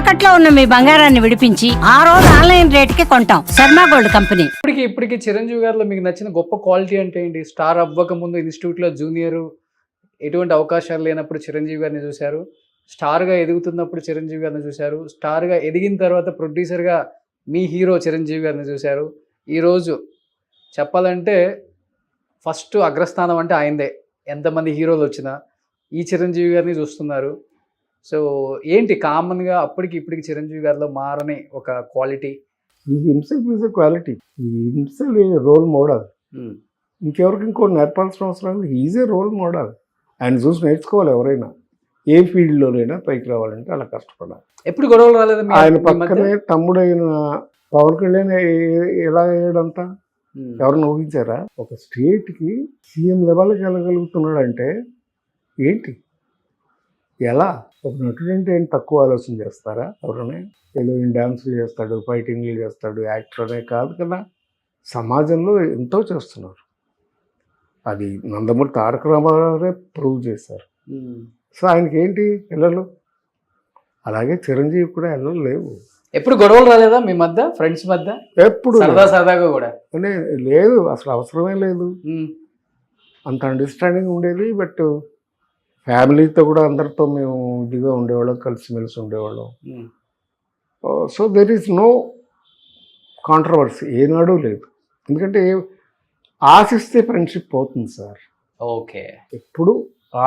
తాకట్లో ఉన్న మీ బంగారాన్ని విడిపించి ఆ రోజు ఆన్లైన్ రేటుకి కొంటాం. Sharma gold company. ఇప్పటికి చిరంజీవి గారిలో మీకు నచ్చిన గొప్ప క్వాలిటీ అంటే ఏంటి? స్టార్ అవ్వక ముందు ఇన్స్టిట్యూట్లో జూనియర్, ఎటువంటి అవకాశాలు లేనప్పుడు చిరంజీవి గారిని చూశారు. స్టార్గా ఎదుగుతున్నప్పుడు చిరంజీవి గారిని చూశారు. స్టార్గా ఎదిగిన తర్వాత ప్రొడ్యూసర్గా మీ హీరో చిరంజీవి గారిని చూశారు. ఈరోజు చెప్పాలంటే ఫస్ట్ అగ్రస్థానం అంటే ఆయనదే. ఎంతమంది హీరోలు వచ్చినా ఈ చిరంజీవి గారిని చూస్తున్నారు. సో ఏంటి కామన్గా అప్పటికి ఇప్పటికి చిరంజీవి గారిలో మారని ఒక క్వాలిటీ? ఈ హిమ్సెల్ఫ్ ఈజ్ ఎ క్వాలిటీ. ఈ హిమ్సెల్ఫ్ ఈజ్ రోల్ మోడల్. ఇంకెవరికి ఇంకోటి నేర్పాల్సిన అవసరం లేదు. Is a role model. ఆయన చూసి నేర్చుకోవాలి ఎవరైనా. ఏ ఫీల్డ్లోనైనా పైకి రావాలంటే అలా కష్టపడాలి. ఎప్పుడు గొడవలు రాలేదు? ఆయన పక్కనే తమ్ముడైన పవన్ కళ్యాణ్ ఎలా అయ్యాడంతా ఎవరిని ఊహించారా? ఒక స్టేట్కి సీఎం లెవెల్కి వెళ్ళగలుగుతున్నాడంటే ఏంటి, ఎలా? ఒక నటుడు అంటే ఏంటి, తక్కువ ఆలోచన చేస్తారా? ఎవరైనా ఏదో డాన్సులు చేస్తాడు, ఫైటింగ్లు చేస్తాడు, యాక్టర్ అనే కాదు కదా. సమాజంలో ఎంతో చేస్తున్నారు. అది నందమూరి తారక రామారావు ప్రూవ్ చేశారు. సో ఆయనకి ఏంటి పిల్లలు, అలాగే చిరంజీవి కూడా పిల్లలు లేవు. ఎప్పుడు గొడవలు రాలేదా మీ మధ్య, ఫ్రెండ్స్ మధ్య? ఎప్పుడు సరదాగా కూడా లేదు, అసలు అవసరమే లేదు. అంత అండర్స్టాండింగ్ ఉండేది. బట్ ఫ్యామిలీతో కూడా అందరితో మేము ఇదిగా ఉండేవాళ్ళం, కలిసిమెలిసి ఉండేవాళ్ళం. So there is no controversy, ఏనాడు లేదు. ఎందుకంటే ఆశిస్తే ఫ్రెండ్షిప్ పోతుంది సార్. ఓకే, ఎప్పుడు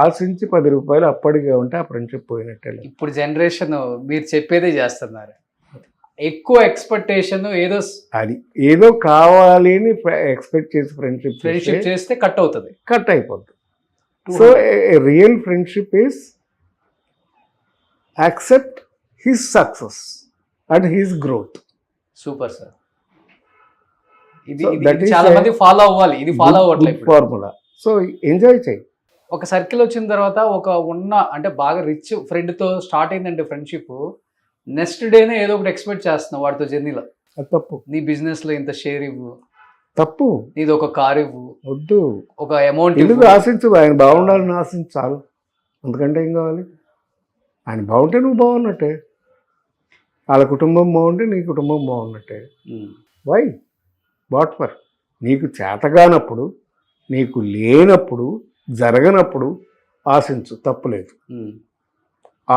ఆశించి 10 రూపాయలు అప్పటికే ఉంటే ఆ ఫ్రెండ్షిప్ పోయినట్టే. ఇప్పుడు జనరేషన్ మీరు చెప్పేదే చేస్తున్నారు. ఎక్కువ ఎక్స్పెక్టేషన్, ఏదో కావాలి అని ఎక్స్పెక్ట్ చేసి ఫ్రెండ్షిప్ చేస్తే కట్ అవుతుంది, కట్ అయిపోద్ది. So real friendship is accept his success and his growth. Super sir. ఇది చాలా మంది ఫాలో అవ్వాలి. ఇది ఫాలో అవ్వట్లేదు ఫార్ములా. సో ఎంజాయ్ చేయి. ఒక సర్కిల్ వచ్చిన తర్వాత ఒక అంటే బాగా రిచ్ ఫ్రెండ్తో స్టార్ట్ అయిందంటే ఫ్రెండ్షిప్, నెక్స్ట్ డేనే ఏదో ఒకటి ఎక్స్పెక్ట్ చేస్తున్నావు వాడితో జర్నీలో. అది తప్పు. నీ బిజినెస్లో ఇంత షేర్ ఇవ్వు, తప్పు. నీది ఒక కార్ ఇవ్వు, వద్దు. ఒక అమౌంట్ ఎందుకు ఆశించు? ఆయన బాగుండాలని ఆశించు చాలు. అందుకంటే ఏం కావాలి? ఆయన బాగుంటే నువ్వు బాగున్నట్టే, వాళ్ళ కుటుంబం బాగుంటే నీ కుటుంబం బాగున్నట్టే. Why what for? నీకు చేతగానప్పుడు, నీకు లేనప్పుడు, జరగనప్పుడు ఆశించు, తప్పులేదు.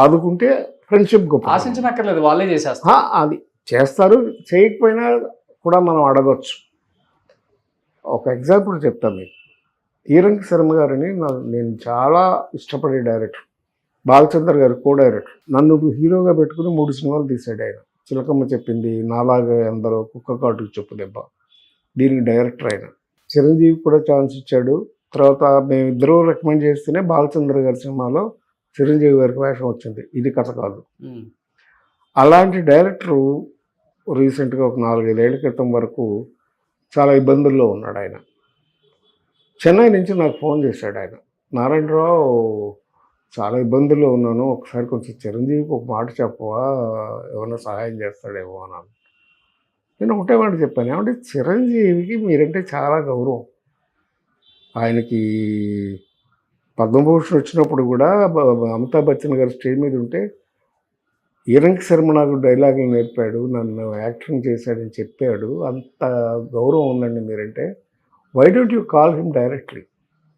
ఆదుకుంటే ఫ్రెండ్షిప్ గొప్ప. ఆశించనక్కర్లేదు, వాళ్ళే చేసేస్తారు. అది చేస్తారు. చేయకపోయినా కూడా మనం అడగచ్చు. ఒక ఎగ్జాంపుల్ చెప్తాను మీకు. ఈరంకి శర్మ గారిని నేను చాలా ఇష్టపడే డైరెక్టర్. బాలచంద్ర గారు కో డైరెక్టర్. నన్ను హీరోగా పెట్టుకుని 3 సినిమాలు తీశాడు ఆయన. చిలకమ్మ చెప్పింది, నాలాగా ఎందరో, కుక్క కాటుకు చెప్పు దెబ్బ. దీనికి డైరెక్టర్ ఆయన. చిరంజీవి కూడా ఛాన్స్ ఇచ్చాడు. తర్వాత మేమిద్దరూ రికమెండ్ చేస్తేనే బాలచంద్ర గారి సినిమాలో చిరంజీవి గారికి వేషం వచ్చింది. ఇది కథ కాదు. అలాంటి డైరెక్టరు రీసెంట్గా ఒక 4-5 ఏళ్ల క్రితం వరకు చాలా ఇబ్బందుల్లో ఉన్నాడు ఆయన. చెన్నై నుంచి నాకు ఫోన్ చేశాడు ఆయన. నారాయణరావు, చాలా ఇబ్బందుల్లో ఉన్నాను, ఒకసారి కొంచెం చిరంజీవికి ఒక మాట చెప్పవా, ఏమైనా సహాయం చేస్తాడేమో అన్నాను. నేను ఒకటే మాట చెప్పాను, ఏమంటే చిరంజీవికి మీరంటే చాలా గౌరవం. ఆయనకి పద్మభూషణ్ వచ్చినప్పుడు కూడా అమితాబ్ బచ్చన్ గారు స్టేజ్ మీద ఉంటే ఈరంకి శర్మ నాకు డైలాగులు నేర్పాడు, నన్ను యాక్టింగ్ చేశాడని చెప్పాడు, అంత గౌరవం ఉందండి మీరంటే, why don't you call him directly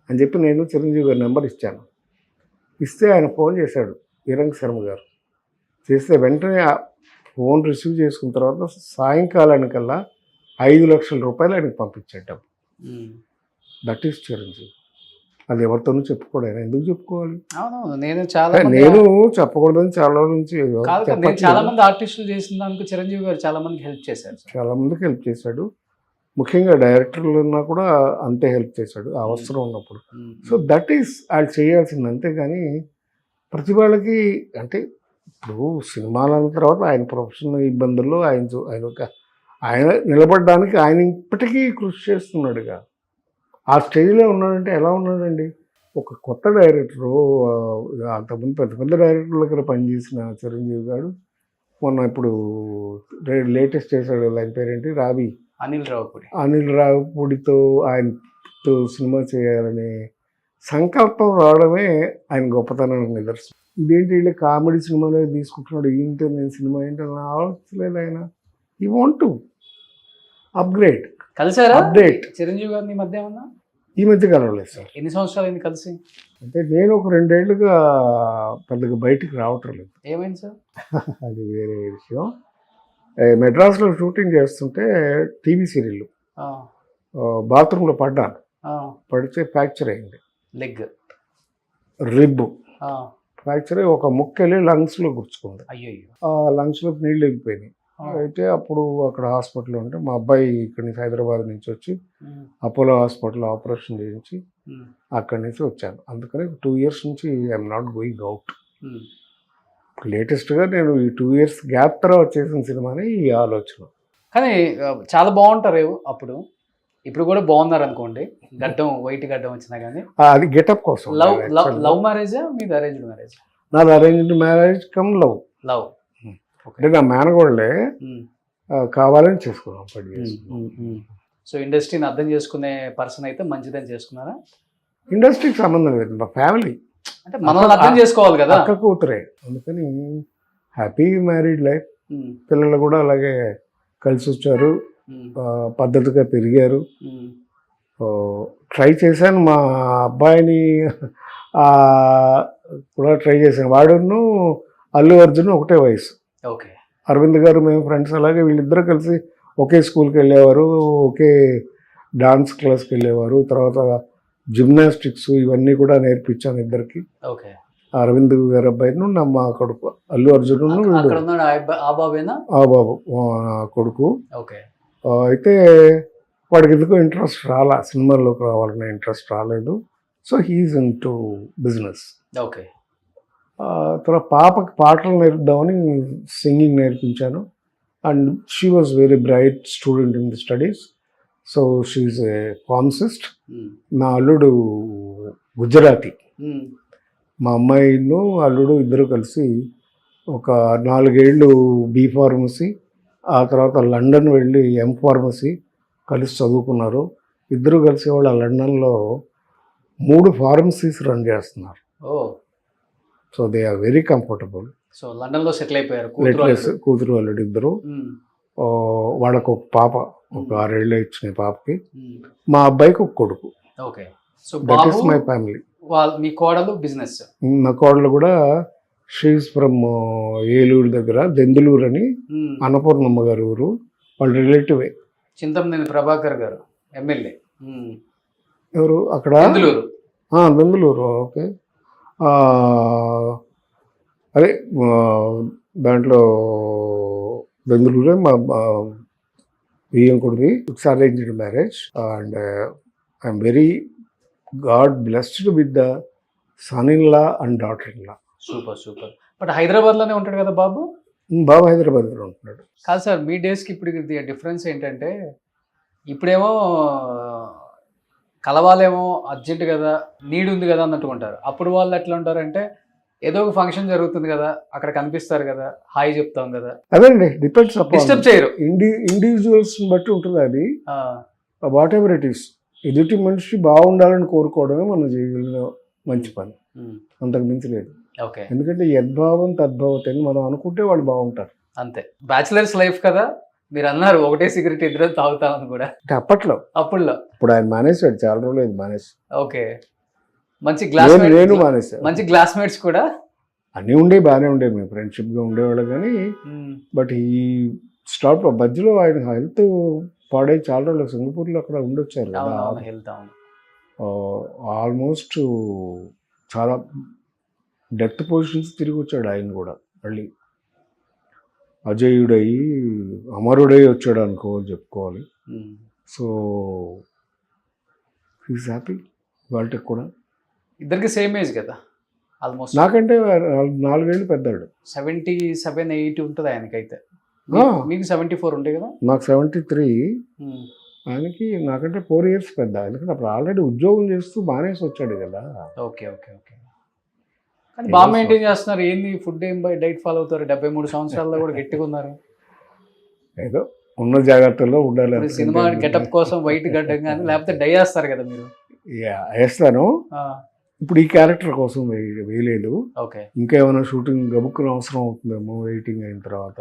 అని చెప్పి నేను చిరంజీవి గారి నెంబర్ ఇచ్చాను. ఇస్తే ఆయన ఫోన్ చేశాడు ఈరంకి శర్మ గారు. చేస్తే వెంటనే ఫోన్ రిసీవ్ చేసుకున్న తర్వాత సాయంకాలానికల్లా 5 లక్షల రూపాయలు ఆయనకు పంపించాడు. That is Chiranjeevi. అది ఎవరితోనూ చెప్పుకోడు. ఆయన ఎందుకు చెప్పుకోవాలి? నేను చెప్పకూడదని చాలా నుంచి చాలా మంది ఆర్టిస్టులు చేసిన దానికి చిరంజీవి గారు చాలా మందికి హెల్ప్ చేశారు. చాలా మందికి హెల్ప్ చేశాడు. ముఖ్యంగా డైరెక్టర్లు ఉన్నా కూడా అంతే హెల్ప్ చేశాడు అవసరం ఉన్నప్పుడు. సో దట్ ఈస్ వాళ్ళు చేయాల్సింది. అంతేగాని ప్రతి వాళ్ళకి అంటే ఇప్పుడు సినిమాల తర్వాత ఆయన ప్రొఫెషనల్ ఇబ్బందుల్లో ఆయన నిలబడడానికి ఆయన ఇప్పటికీ కృషి చేస్తున్నాడుగా. ఆ స్టేజ్లో ఉన్నాడంటే ఎలా ఉన్నాడండి? ఒక కొత్త డైరెక్టరు, అంతకుముందు పెద్ద పెద్ద డైరెక్టర్ల దగ్గర పనిచేసిన చిరంజీవి గారు మొన్న ఇప్పుడు లేటెస్ట్ చేశాడు, ఆయన పేరేంటి, అనిల్ రావుపూడితో ఆయనతో సినిమా చేయాలనే సంకల్పం రావడమే ఆయన గొప్పతనానికి నిదర్శనం. ఇదేంటి వీళ్ళు కామెడీ సినిమాలో తీసుకుంటున్నాడు, ఏంటో నేను సినిమా ఏంటో నా ఆలోచించలేదు ఆయన. ఈ వాంట్ టు అప్గ్రేడ్, కలిసారా అప్డేట్. చిరంజీవి గారిని ఈ మధ్య ఏమన్నా? ఈ మధ్య కలవలేదు సార్. ఎన్ని సంవత్సరాలు అయింది కలిసి? అంటే నేను ఒక 2 ఏళ్ళుగా పెద్దగా బయటికి రావటం లేదు. ఏమైంది సార్? అది వేరే విషయం. మెడ్రాస్లో షూటింగ్ చేస్తుంటే టీవీ సీరియల్ ఆ, బాత్రూంలో పడ్డాను. ఆ, పడితే ఫ్రాక్చర్ అయింది. లెగ్. రిబ్ ఆ, ఫ్రాక్చర్ అయ్యి ఒక ముక్కెళ్ళి లంగ్స్లో గుచ్చుకుంది. అయ్యయ్యో. ఆ లంగ్స్లోకి నీళ్ళు వెళ్ళిపోయినాయి. అయితే అప్పుడు అక్కడ హాస్పిటల్ ఉంటే మా అబ్బాయి ఇక్కడి నుంచి హైదరాబాద్ నుంచి వచ్చి ఉమ్, అపోలో హాస్పిటల్ ఆపరేషన్ చేయించి ఉమ్, అక్కడి నుంచి వచ్చాను. అందుకని 2 years నుంచి ఐఎమ్ నాట్ గోయింగ్ అవుట్. ఉమ్. లేటెస్ట్గా నేను ఈ 2 years గ్యాప్ తర్వాత చేసిన సినిమానే ఈ ఆలోచన. కానీ చాలా బాగుంటారు అప్పుడు. ఇప్పుడు కూడా బాగున్నారు అనుకోండి, గడ్డం వైట్ గడ్డం వచ్చినా కానీ. అది గెటప్ కోసం. లవ్ మ్యారేజా మీది అరేంజ్డ్ మ్యారేజ్? నాది arranged marriage come love. Love. అంటే నా మేనగోళ్ళే కావాలని చేసుకున్నాం 10 years. సో ఇండస్ట్రీని అర్థం చేసుకునే పర్సన్ అయితే మంచిదని చేసుకున్నారా? ఇండస్ట్రీకి సంబంధం లేదు, మా ఫ్యామిలీ అంటే మనల్ని అర్థం చేసుకోవాలి కదా. అక్క కూతురే, అందుకని హ్యాపీ మ్యారీడ్ లైఫ్. ఉమ్, పిల్లలు కూడా అలాగే కలిసి వచ్చారు, ఉమ్, పద్ధతిగా పెరిగారు. ఉమ్, ట్రై చేశాను మా అబ్బాయిని కూడా ట్రై చేశాను. వాడును అల్లు అర్జున్ ఒకటే వయసు. ఓకే. అరవింద్ గారు మేము ఫ్రెండ్స్, అలాగే వీళ్ళిద్దరూ కలిసి ఒకే స్కూల్కి వెళ్ళేవారు, ఒకే డాన్స్ క్లాస్కి వెళ్ళేవారు. తర్వాత జిమ్నాస్టిక్స్ ఇవన్నీ కూడా నేర్పించాను ఇద్దరికి. ఓకే. అరవింద్ గారి అబ్బాయిను మా కొడుకు అల్లు అర్జున్, అక్కడ ఉన్నాడు ఆ బాబేనా? ఆ బాబు నా కొడుకు. ఓకే. అయితే వాడికి ఎందుకో ఇంట్రెస్ట్ రాలా, సినిమాల్లోకి రావాలనే ఇంట్రెస్ట్ రాలేదు. So he's into business. Okay. తర్వాత పాపకి పాటలు నేర్పుదామని సింగింగ్ నేర్పించాను. And she was very bright student in the studies. So she's a pharmacist. నా అల్లుడు గుజరాతీ. మా అమ్మాయిను అల్లుడు ఇద్దరు కలిసి ఒక 4 ఏళ్ళు బీ ఫార్మసీ, ఆ తర్వాత లండన్ వెళ్ళి ఎం ఫార్మసీ కలిసి చదువుకున్నారు. ఇద్దరు కలిసి వాళ్ళు లండన్లో 3 ఫార్మసీస్ రన్ చేస్తున్నారు. Oh. So they are very comfortable. So లండన్లో సెటిల్ అయిపోయారు కూతురు అల్లుడు ఇద్దరు. వాళ్ళకు ఒక పాప, ఒక 6 ఏళ్ళు ఇచ్చిన పాపకి. మా అబ్బాయికి ఒక కొడుకు. Okay. So that is my family. మీ కోడలు బిజినెస్? నా కోడలు కూడా షీఈస్ ఫ్రమ్ ఏలూరు దగ్గర దెందులూరు అని, అన్నపూర్ణమ్మ గారి ఊరు. వాళ్ళ రిలేటివే. చింతమనేని ప్రభాకర్ గారు ఎమ్మెల్యే. ఎవరు అక్కడ? దెందులూరు. ఓకే. అదే దాంట్లో బెంగళూరే మా బియ్యంకుడిది. It's arranged marriage and I'm very god blessed with the son in law and daughter in law. Super super. But హైదరాబాద్లోనే ఉంటాడు కదా బాబు? బాబు హైదరాబాద్లో ఉంటున్నాడు. కాదు సార్, మీ డేస్కి ఇప్పుడు డిఫరెన్స్ ఏంటంటే, ఇప్పుడేమో కలవాలేమో అర్జెంట్ కదా, నీడ్ ఉంది కదా అన్నట్టు ఉంటారు. అప్పుడు వాళ్ళు ఎట్లా ఉంటారంటే, ఏదో ఒక ఫంక్షన్ జరుగుతుంది కదా, అక్కడ కనిపిస్తారు కదా, హాయ్ చెప్తాం కదా. అదండి, డిపెండ్స్ డిస్టర్బ్ చేయరు. ఇండివిజువల్స్ బట్టి ఉంటుంది అది. వాట్ ఎవర్ ఇట్ ఈస్, ఎదుటి మనిషి బాగుండాలని కోరుకోవడమే మనం చేయగలిగిన మంచి పని, అంతకు మించి లేదు. ఓకే. ఎందుకంటే యద్భావం తద్భావత అని మనం అనుకుంటే వాళ్ళు బాగుంటారు. అంతే. బ్యాచిలర్స్ లైఫ్ కదా, మీరు అన్నారు ఒకటే సిగరెట్ ఇద్దరు తాగుతామని కూడా. అంటే అప్పట్లో. ఇప్పుడు ఆయన మానేసాడు, చాలా రోజులు అయింది మానేసి. ఓకే. మంచి గ్లాస్ నేను మానేసాను. మంచి క్లాస్మేట్స్ కూడా అన్నీ ఉండే, బాగానే ఉండే, మేము ఫ్రెండ్షిప్గా ఉండేవాళ్ళు. కానీ బట్ ఈ స్టాప్ మధ్యలో ఆయన హెల్త్ పాడై చాలా రోజులు సింగపూర్లో అక్కడ ఉండొచ్చారు కదా. ఆల్మోస్ట్ చాలా డెత్ పొజిషన్స్ తిరిగి వచ్చాడు ఆయన కూడా. మళ్ళీ అజేయుడయి అమరుడై వచ్చాడు చెప్పుకోవాలి. So he's happy. వాళ్ళకి కూడా ఇద్దరికి సేమ్ ఏజ్ కదా ఆల్మోస్ట్. నాకంటే 4 ఏళ్ళు పెద్దాడు. 77-80 ఉంటుంది ఆయనకైతే. మీకు 74 ఉండే కదా. నాకు 73. ఆయనకి నాకంటే 4 years పెద్ద. ఎందుకంటే అప్పుడు ఆల్రెడీ ఉద్యోగం చేస్తూ మానేసి వచ్చాడు కదా. Okay okay okay. కానీ బాగా మెయింటైన్ చేస్తున్నారు. ఏంది ఫుడ్ ఏం డైట్ ఫాలో అవుతారు? 73 సంవత్సరాల్లో కూడా గట్టిగా ఉన్నారు. ఏదో ఉన్న జాగ్రత్తల్లో ఉండాలి. సినిమా గెటప్ కోసం వైట్ గడ్డం కానీ లేకపోతే డై వేస్తారు కదా మీరు? వేస్తాను. ఇప్పుడు ఈ క్యారెక్టర్ కోసం వేయలేదు, ఓకే. ఇంకా ఏమైనా షూటింగ్ గబుక్కున అవసరం అవుతుందేమో వెయిటింగ్ అయిన తర్వాత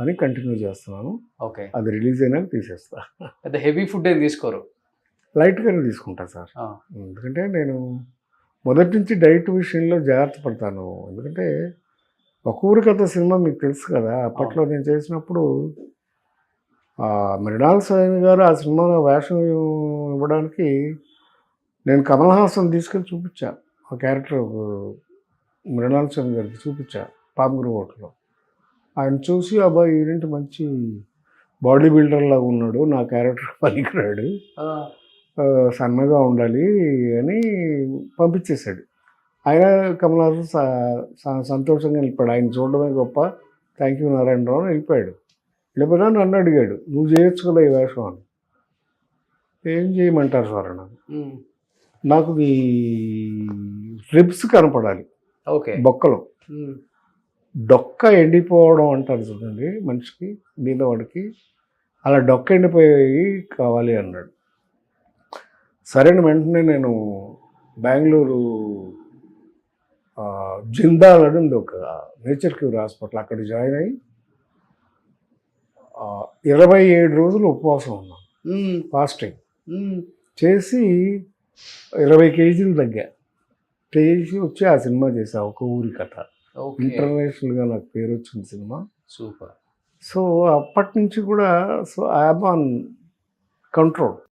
అని కంటిన్యూ చేస్తున్నాను. ఓకే. అది రిలీజ్ అయినాక తీసేస్తా. పెద్ద హెవీ ఫుడ్ ఏం తీసుకోరు? లైట్గానే తీసుకుంటా సార్. ఆ, ఎందుకంటే నేను మొదటి నుంచి డైట్ విషయంలో జాగ్రత్త పడతాను. ఎందుకంటే ఒక ఊరి కథ సినిమా మీకు తెలుసు కదా, అప్పట్లో నేను చేసినప్పుడు మృణాల్ సేన్ గారు ఆ సినిమాలో వేషం ఇవ్వడానికి నేను కమల్ హాసన్ తీసుకెళ్ళి చూపించా. ఆ క్యారెక్టర్ మృణాల్ సేన్ గారికి చూపించా పామగురు హోటల్లో. ఆయన చూసి అబ్బాయి ఈయనంటే మంచి బాడీ బిల్డర్ లాగా ఉన్నాడు, నా క్యారెక్టర్ పనికిరాడు, సన్నగా ఉండాలి అని పంపించేశాడు. ఆయన కమల్ హాసన్ సంతోషంగా వెళ్ళిపోయాడు. ఆయన చూడడమే గొప్ప, థ్యాంక్ యూ నారాయణరావు అని వెళ్ళిపోయాడు. వెళ్ళిపోయినా నన్ను అడిగాడు, నువ్వు చేయొచ్చు కదా ఈ వేషం అని. ఏం చేయమంటారు సార్ నాకు, నాకు ఈ రిబ్స్ కనపడాలి, ఓకే. బొక్కలు, డొక్క ఎండిపోవడం అంటారు చూడండి మనిషికి, బీదవాడికి, అలా డొక్క ఎండిపోయి కావాలి అన్నాడు. సరే వెంటనే నేను బెంగళూరు జిందాల్ అని ఉంది ఒక నేచర్ క్యూర్ హాస్పిటల్, అక్కడ జాయిన్ అయ్యి 27 రోజులు ఉపవాసం ఉన్నాను, ఫాస్టింగ్ చేసి 20 కేజీలు తగ్గా. చేసి వచ్చి ఆ సినిమా చేసా, ఒక ఊరి కథ. ఇంటర్నేషనల్గా నాకు పేరు వచ్చింది సినిమా. సూపర్. సో అప్పటి నుంచి కూడా so I have on control.